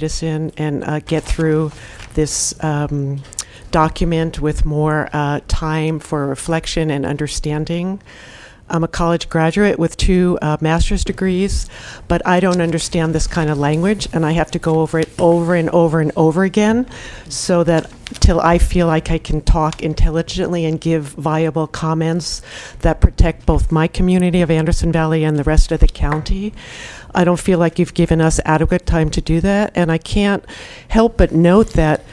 citizen and get through this document with more time for reflection and understanding. I'm a college graduate with 2 master's degrees, but I don't understand this kind of language, and I have to go over it over and over and over again so that till I feel like I can talk intelligently and give viable comments that protect both my community of Anderson Valley and the rest of the county. I don't feel like you've given us adequate time to do that, and I can't help but note that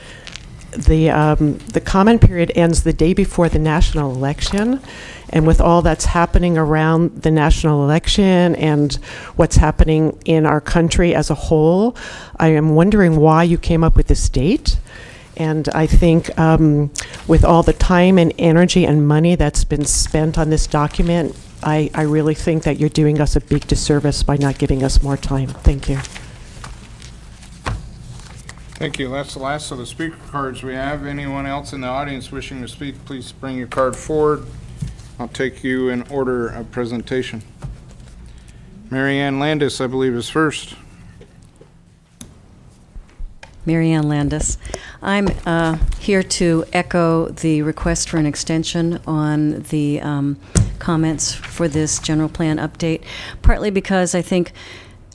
the comment period ends the day before the national election. And with all that's happening around the national election and what's happening in our country as a whole, I am wondering why you came up with this date. And I think with all the time and energy and money that's been spent on this document, I really think that you're doing us a big disservice by not giving us more time. Thank you. Thank you. That's the last of the speaker cards we have. Anyone else in the audience wishing to speak, please bring your card forward. I'll take you in order of presentation. Mary Ann Landis, I believe, is first. Mary Ann Landis. I'm here to echo the request for an extension on the comments for this general plan update, partly because I think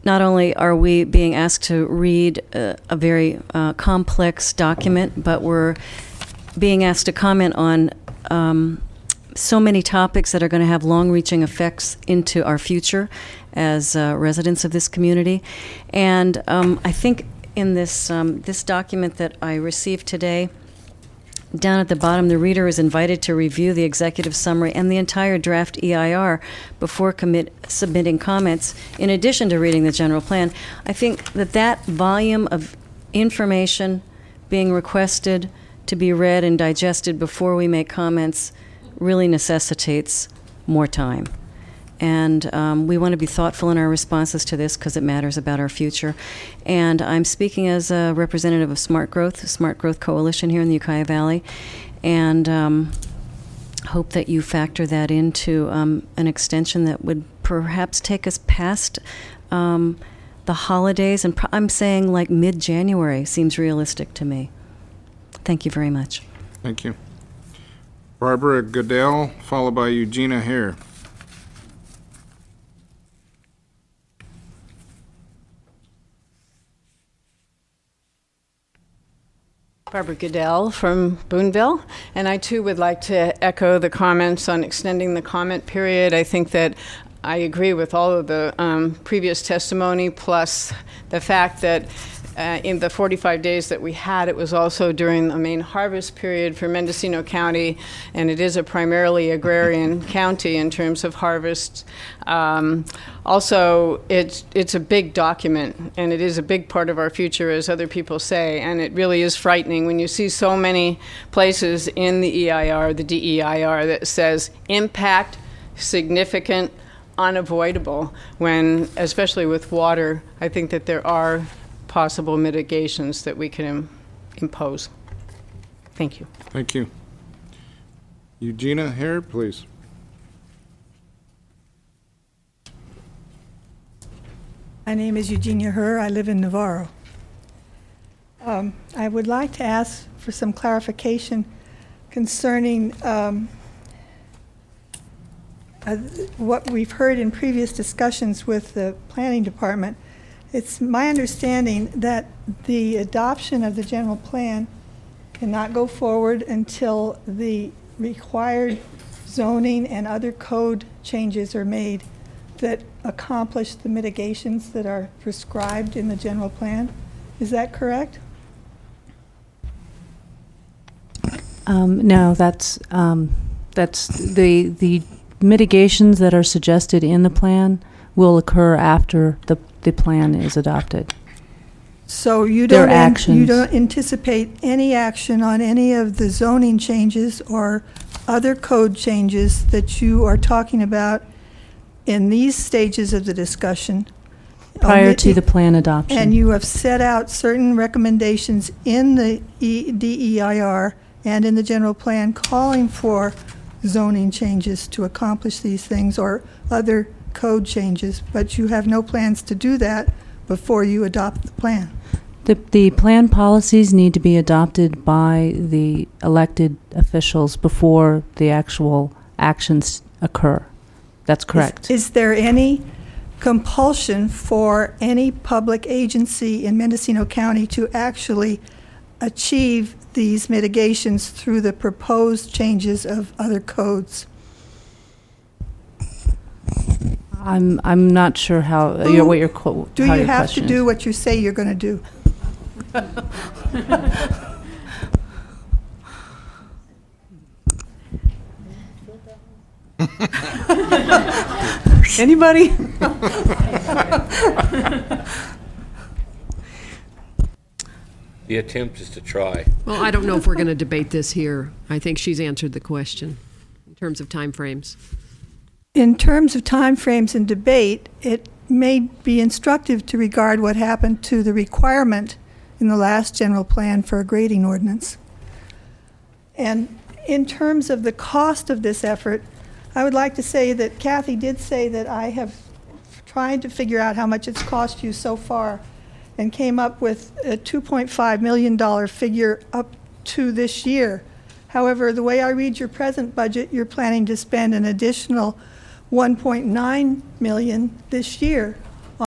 not only are we being asked to read a very complex document, but we're being asked to comment on so many topics that are going to have long-reaching effects into our future as residents of this community. And I think in this this document that I received today, down at the bottom, the reader is invited to review the executive summary and the entire draft EIR before submitting comments, in addition to reading the general plan. I think that that volume of information being requested to be read and digested before we make comments really necessitates more time. And we want to be thoughtful in our responses to this because it matters about our future. And I'm speaking as a representative of Smart Growth, the Smart Growth Coalition here in the Ukiah Valley, and hope that you factor that into an extension that would perhaps take us past the holidays. And I'm saying like mid-January seems realistic to me. Thank you very much. Thank you. Barbara Goodell, followed by Eugenia Hare. Barbara Goodell from Boonville, and I too would like to echo the comments on extending the comment period. I think that I agree with all of the previous testimony, plus the fact that in the 45 days that we had, it was also during the main harvest period for Mendocino County, and it is a primarily agrarian county in terms of harvests. Also, it's a big document, and it is a big part of our future, as other people say, and it really is frightening when you see so many places in the EIR, the DEIR, that says impact, significant, unavoidable, when, especially with water, I think that there are possible mitigations that we can impose. Thank you. Thank you. Eugenia Hare, please. My name is Eugenia Hare. I live in Navarro. I would like to ask for some clarification concerning what we've heard in previous discussions with the planning department. It's my understanding that the adoption of the general plan cannot go forward until the required zoning and other code changes are made that accomplish the mitigations that are prescribed in the general plan. Is that correct? No, that's the mitigations that are suggested in the plan will occur after the plan is adopted. So you don't anticipate any action on any of the zoning changes or other code changes that you are talking about in these stages of the discussion prior to the plan adoption. And you have set out certain recommendations in the DEIR and in the general plan calling for zoning changes to accomplish these things or other code changes, but you have no plans to do that before you adopt the plan. The plan policies need to be adopted by the elected officials before the actual actions occur. That's correct. Is there any compulsion for any public agency in Mendocino County to actually achieve these mitigations through the proposed changes of other codes? I'm not sure how what your quote. Do you have to do what you say you're going to do? Anybody? The attempt is to try. Well, I don't know if we're going to debate this here. I think she's answered the question in terms of timeframes. In terms of timeframes and debate, it may be instructive to regard what happened to the requirement in the last general plan for a grading ordinance. And in terms of the cost of this effort, I would like to say that Kathy did say that I have tried to figure out how much it's cost you so far and came up with a $2.5 million figure up to this year. However, the way I read your present budget, you're planning to spend an additional $1.9 million this year.